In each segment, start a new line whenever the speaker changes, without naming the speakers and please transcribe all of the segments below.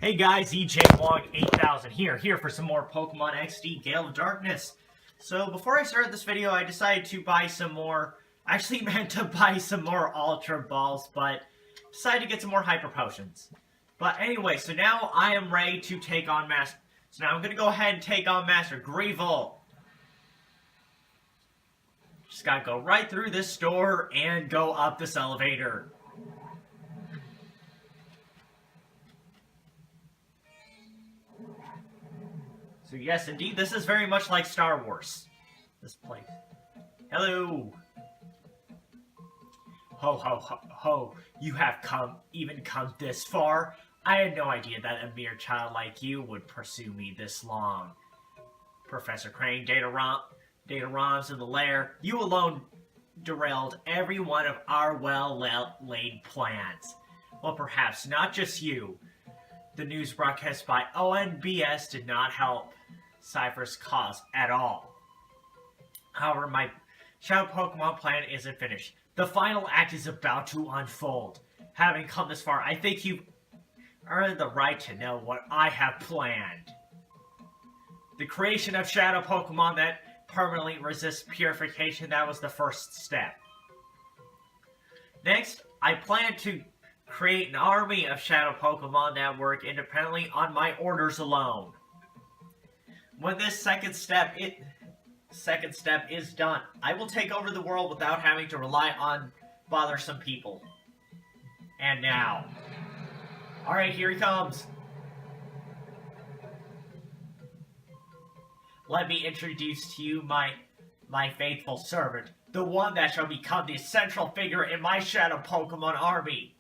Hey guys, EJ Wong 8000 here for some more Pokemon XD Gale of Darkness. So before I started this video, I decided to buy some more, I actually meant to buy some more Ultra Balls, but decided to get some more Hyper Potions. But anyway, so now I am ready to take on So now I'm going to go ahead and take on Master Greevil. Just gotta go right through this store and go up this elevator. So yes, indeed, this is very much like Star Wars. This place. Hello! Ho, ho, ho, ho. You have come this far? I had no idea that a mere child like you would pursue me this long. Professor Crane, Data ROMs in the lair, you alone derailed every one of our well-laid plans. Well, perhaps not just you. The news broadcast by ONBS did not help Cypher's cause at all. However, my Shadow Pokemon plan isn't finished. The final act is about to unfold. Having come this far, I think you've earned the right to know what I have planned. The creation of Shadow Pokemon that permanently resist purification, that was the first step. Next, I plan to create an army of Shadow Pokemon that work independently on my orders alone. When this second step is done, I will take over the world without having to rely on bothersome people. And now. Alright, here he comes. Let me introduce to you my faithful servant, the one that shall become the central figure in my Shadow Pokemon army.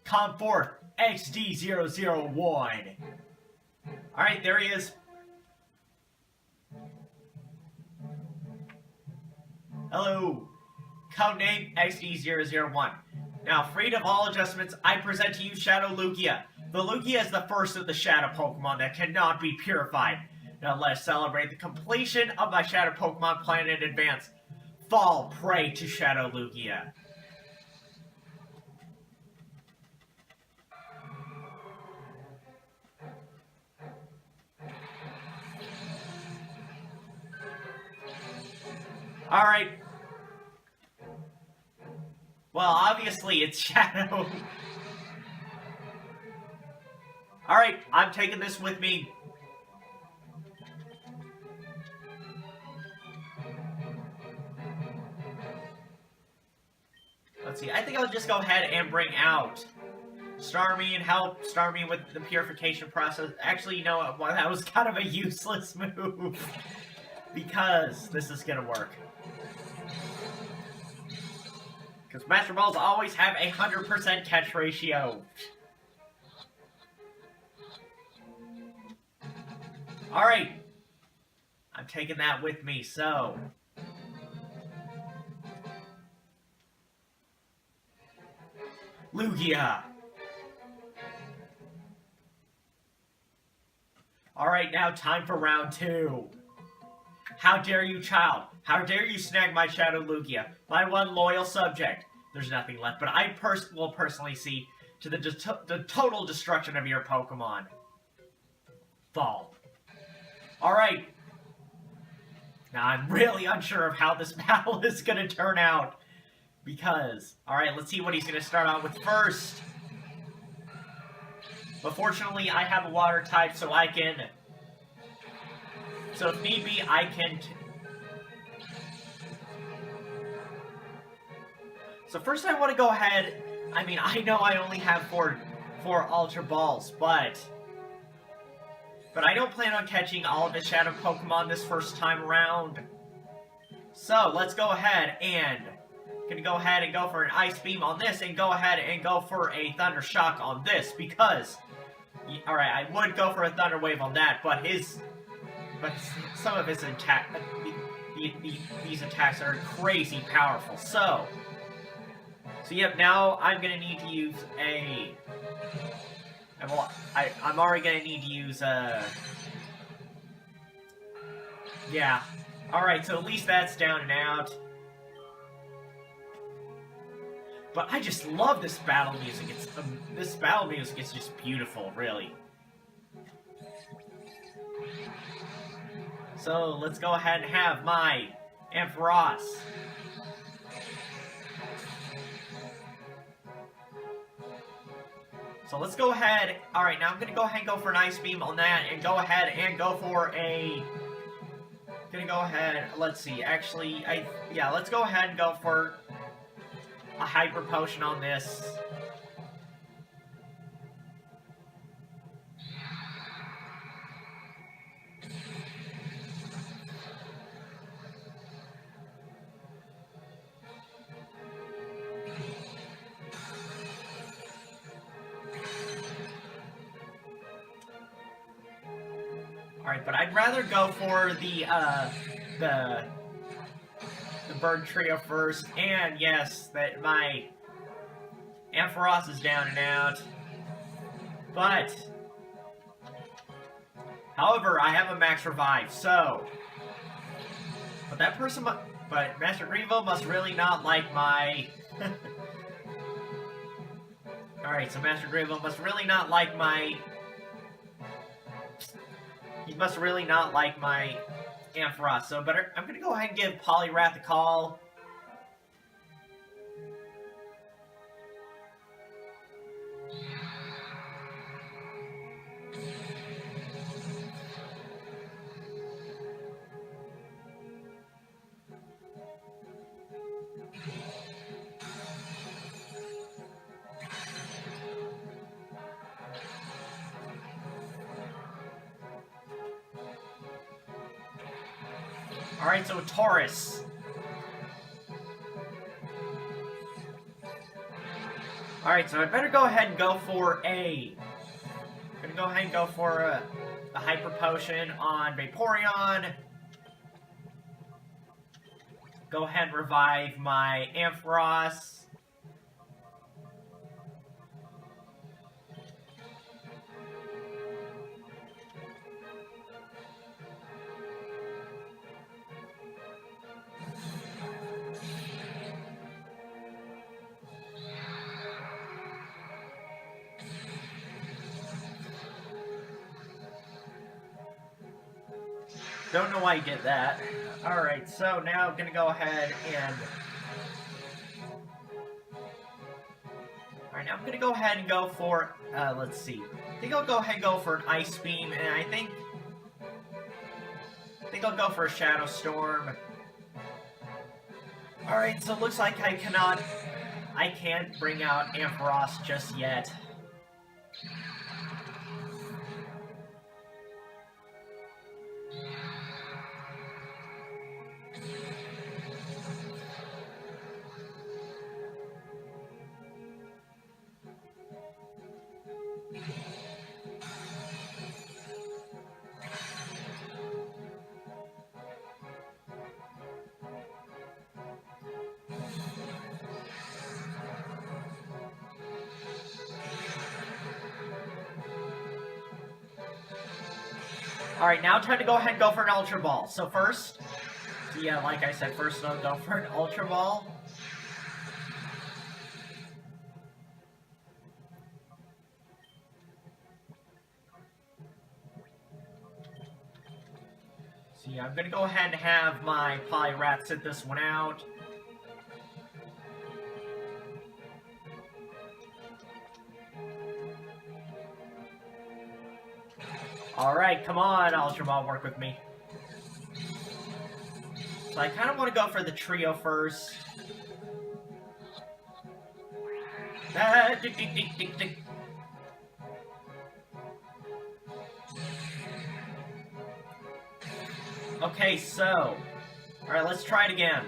Come forth, XD001. Alright, there he is. Hello. Codename XD001. Now, freed of all adjustments, I present to you Shadow Lugia. The Lugia is the first of the Shadow Pokemon that cannot be purified. Now let us celebrate the completion of my Shadow Pokemon plan in advance. Fall prey to Shadow Lugia. Alright. Well, obviously it's Shadow. Alright, I'm taking this with me. Let's see, I think I'll just go ahead and bring out Starmie and help Starmie with the purification process. Actually, you know what? Well, that was kind of a useless move. Because this is gonna work. Because Master Balls always have a 100% catch ratio. Alright. I'm taking that with me, so. Lugia. Alright, now time for round 2. How dare you, child? How dare you snag my Shadow Lugia, my one loyal subject? There's nothing left, but I will personally see to the total destruction of your Pokemon. Fall. Alright. Now, I'm really unsure of how this battle is going to turn out. Because, alright, let's see what he's going to start out with first. But fortunately, I have a water type, so I can... So if need be, I can... So first I want to go ahead... I mean, I know I only have four Ultra Balls, but I don't plan on catching all of the Shadow Pokemon this first time around. So, let's go ahead and... Gonna go ahead and go for an Ice Beam on this, and go ahead and go for a Thunder Shock on this, because... Alright, I would go for a Thunder Wave on that, but some of his these attacks are crazy powerful. So yep, now I'm gonna need to use I'm already gonna need to use yeah. Alright, so at least that's down and out. But I just love this battle music. This battle music is just beautiful, really. So let's go ahead and have my Ampharos. So let's go ahead. Alright, now I'm going to go ahead and go for an Ice Beam on that and go ahead and go for a... Gonna go ahead, let's see, actually, yeah, let's go ahead and go for a Hyper Potion on this. Alright, but I'd rather go for the Bird Trio first, and yes, that my Ampharos is down and out. But, however, I have a max revive, so... But that person but Master Greevil must really not like my... Alright, so Master Greevil must really not like my... He must really not like my Ampharos, so I'm gonna go ahead and give Poliwrath a call. Alright, so Taurus. Alright, so I better go ahead and go for a... I'm gonna go ahead and go for a Hyper Potion on Vaporeon. Go ahead and revive my Ampharos. Don't know why you did that. Alright, so now I'm gonna go ahead and... Alright, now I'm gonna go ahead and go for... let's see. I think I'll go ahead and go for an Ice Beam, and I think I'll go for a Shadow Storm. Alright, so it looks like I can't bring out Ampharos just yet. Alright, now time to go ahead and go for an Ultra Ball. So first, yeah, like I said, first I'll go for an Ultra Ball. So yeah, I'm gonna go ahead and have my Poliwrath sit this one out. Alright, come on, Ultra Ball, work with me. So I kind of want to go for the trio first. Okay, so... Alright, let's try it again.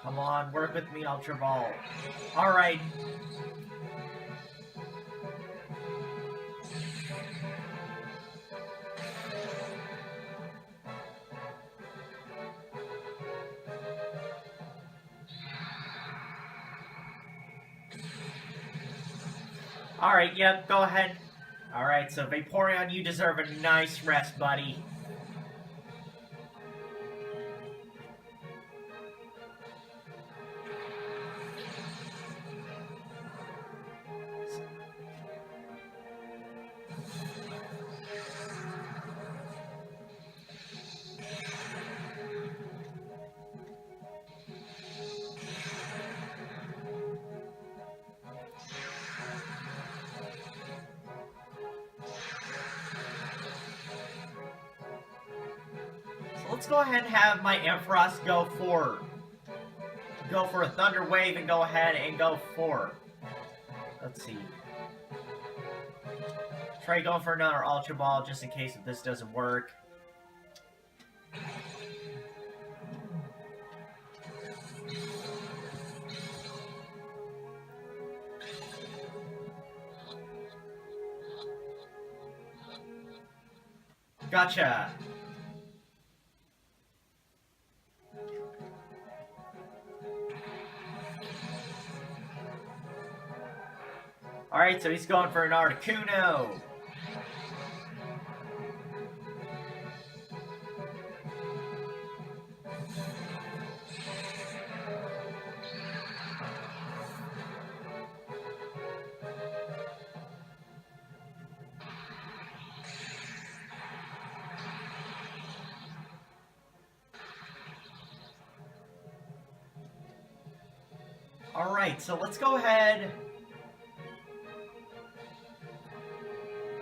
Come on, work with me, Ultra Ball. Alright. Alright, yep, go ahead. Alright, so Vaporeon, you deserve a nice rest, buddy. Let's go ahead and have my Ampharos go for a Thunder Wave and go ahead and go for, let's see. Try going for another Ultra Ball just in case if this doesn't work. Gotcha. Alright, so he's going for an Articuno. Alright, so let's go ahead.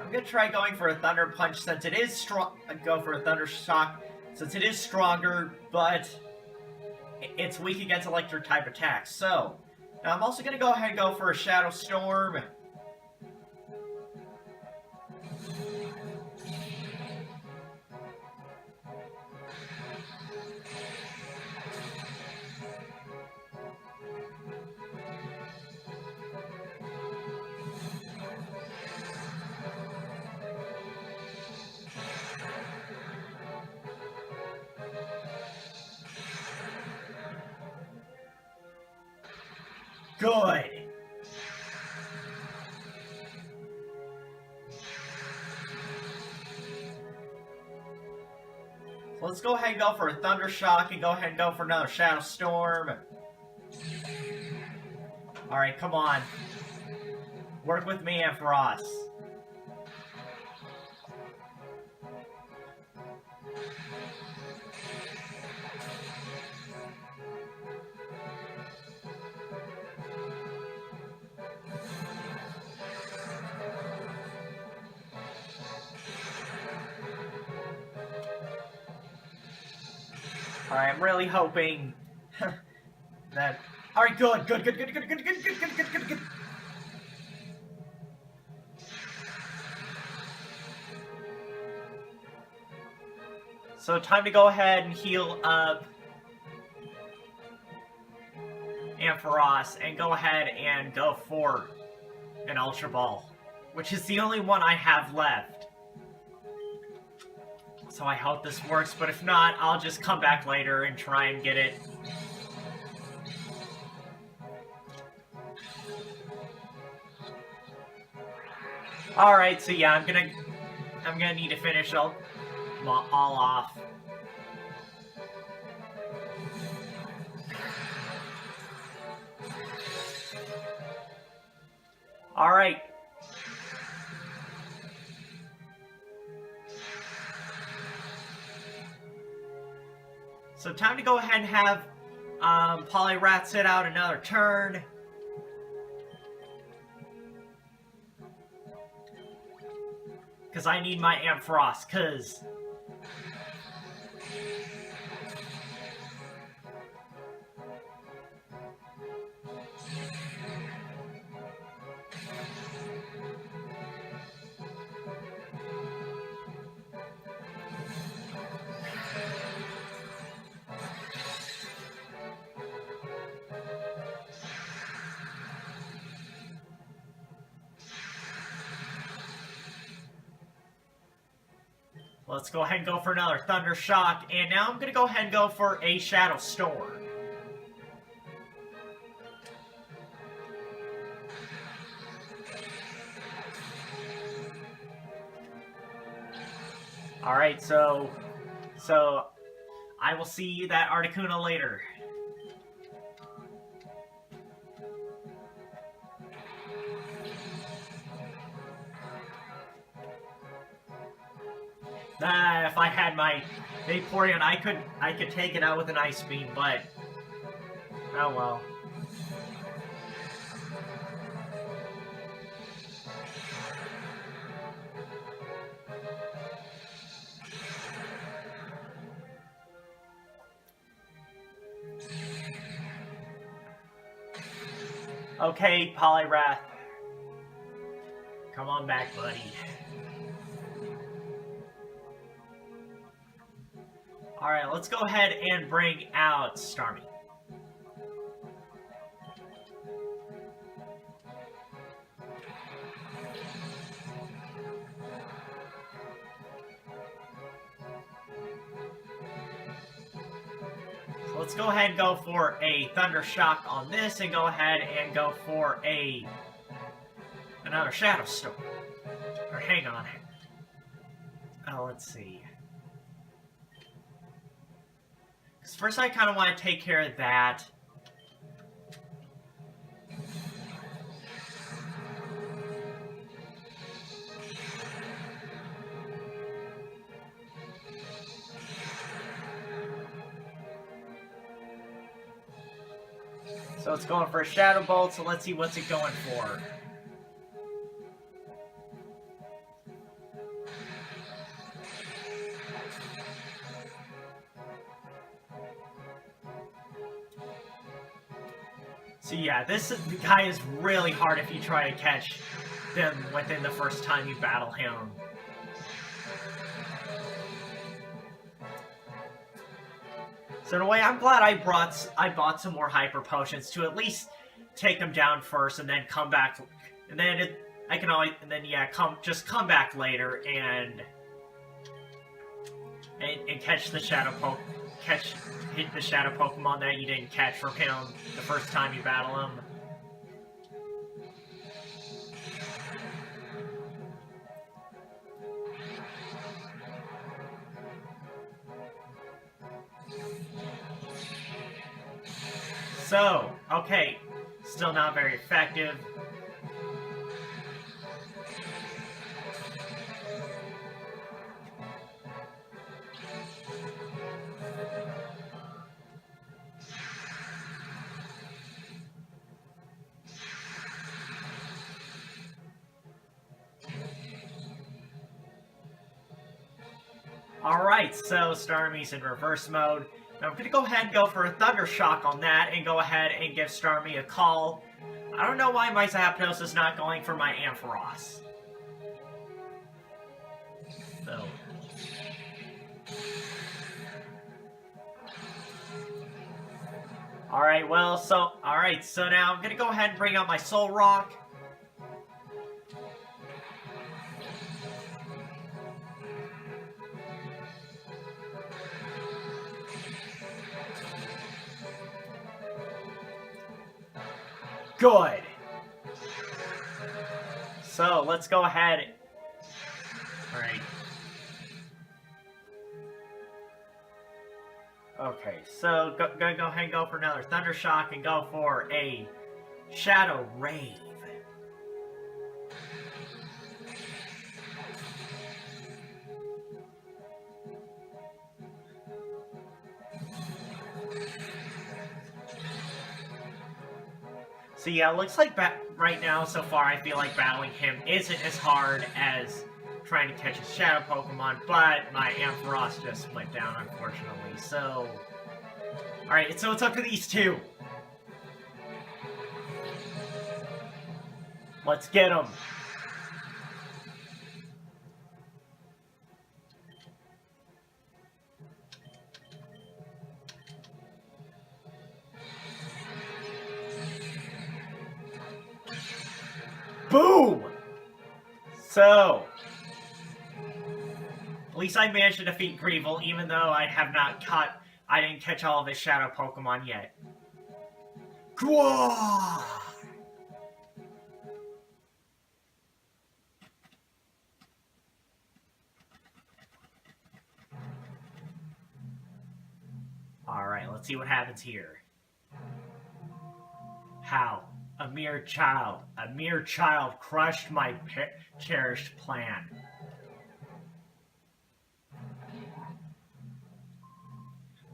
I'm gonna try going for a Thunder Punch since it is strong. Go for a Thunder Shock since it is stronger, but it's weak against electric type attacks. So, now I'm also gonna go ahead and go for a Shadow Storm. Good. So let's go ahead and go for a Thunder Shock and go ahead and go for another Shadow Storm. Alright, come on. Work with me, Ampharos. Alright, I'm really hoping that... Alright, good. So time to go ahead and heal up Ampharos and go ahead and go for an Ultra Ball, which is the only one I have left. So I hope this works, but if not, I'll just come back later and try and get it. Alright, so yeah, I'm gonna need to finish all off. Alright. So time to go ahead and have Poliwrath sit out another turn. Because I need my Ampharos, because... Let's go ahead and go for another Thunder Shock, and now I'm going to go ahead and go for a Shadow Storm. Alright, so I will see that Articuno later. If I had my Vaporeon, I could take it out with an Ice Beam, but oh well. Okay, Poliwrath. Come on back, buddy. Alright, let's go ahead and bring out Starmie. So let's go ahead and go for a Thunder Shock on this, and go ahead and go for another Shadow Storm. Or hang on. Oh, let's see. First, I kind of want to take care of that. So it's going for a Shadow Bolt, so let's see what's it going for. So yeah, this guy is really hard if you try to catch them within the first time you battle him. So in a way, I'm glad I bought some more Hyper Potions to at least take them down first, and then come back, and then just come back later and catch the hit the Shadow Pokemon that you didn't catch from him the first time you battle him. So, okay, still not very effective. Alright, so Starmie's in reverse mode. Now I'm going to go ahead and go for a Thunder Shock on that, and go ahead and give Starmie a call. I don't know why my Zapdos is not going for my Ampharos. So. Alright, so now I'm going to go ahead and bring out my Soul Rock. Good. So, let's go ahead. Alright. Okay, so gonna go ahead and go for another Thunder Shock and go for a Shadow Rave. So yeah, it looks like right now, so far, I feel like battling him isn't as hard as trying to catch a Shadow Pokemon, but my Ampharos just went down, unfortunately, so. Alright, so it's up to these two. Let's get them. Boom! So, least I managed to defeat Greevil, even though I didn't catch all of his shadow Pokemon yet. Gwah! Alright, let's see what happens here. How? A mere child crushed my cherished plan.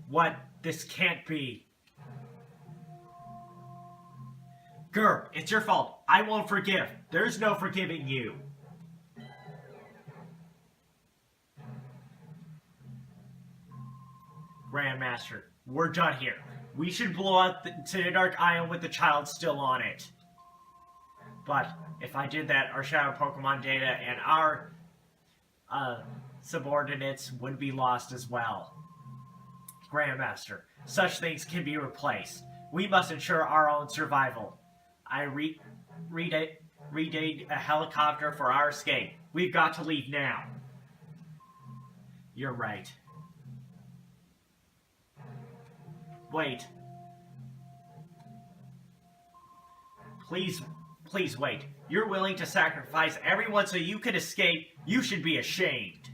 What? This can't be. Grr, it's your fault. I won't forgive. There's no forgiving you. Grandmaster, we're done here. We should blow up the Dark Island with the child still on it. But if I did that, our Shadow Pokemon data and our subordinates would be lost as well. Grandmaster, such things can be replaced. We must ensure our own survival. I redate a helicopter for our escape. We've got to leave now. You're right. Wait. Please wait. You're willing to sacrifice everyone so you can escape? You should be ashamed.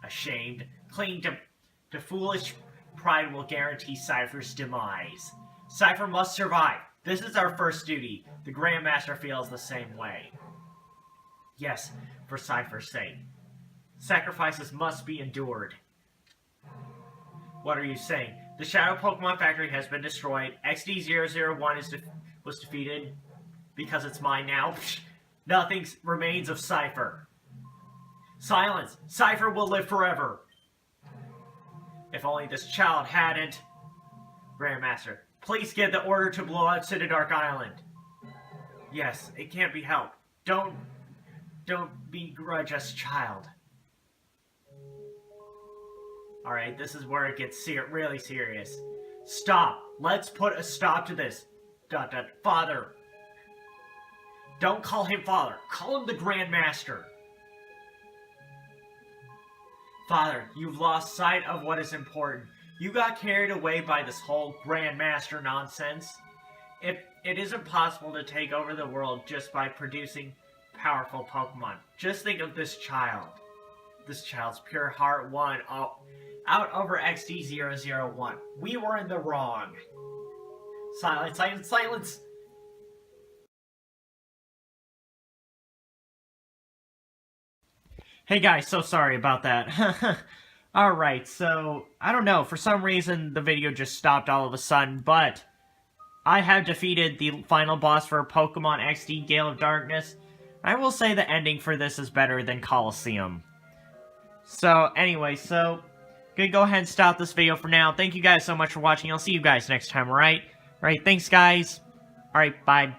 Ashamed? Clinging to foolish pride will guarantee Cypher's demise. Cypher must survive. This is our first duty. The Grandmaster feels the same way. Yes, for Cypher's sake. Sacrifices must be endured. What are you saying? The Shadow Pokemon Factory has been destroyed. XD001 was defeated because it's mine now. Nothing remains of Cypher. Silence! Cypher will live forever! If only this child hadn't... Grandmaster, please get the order to blow up Dark Island. Yes, it can't be helped. Don't begrudge us, child. Alright, this is where it gets really serious. Stop! Let's put a stop to this. ... Father. Don't call him father. Call him the Grandmaster. Father, you've lost sight of what is important. You got carried away by this whole Grandmaster nonsense. If it isn't possible to take over the world just by producing powerful Pokemon, just think of this child. This child's pure heart won out over XD001. We were in the wrong. Silence, silence, silence! Hey guys, so sorry about that. Alright, so, I don't know, for some reason the video just stopped all of a sudden, but I have defeated the final boss for Pokemon XD Gale of Darkness. I will say the ending for this is better than Colosseum. So, anyway, gonna go ahead and stop this video for now. Thank you guys so much for watching. I'll see you guys next time, alright? Alright, thanks guys. Alright, bye.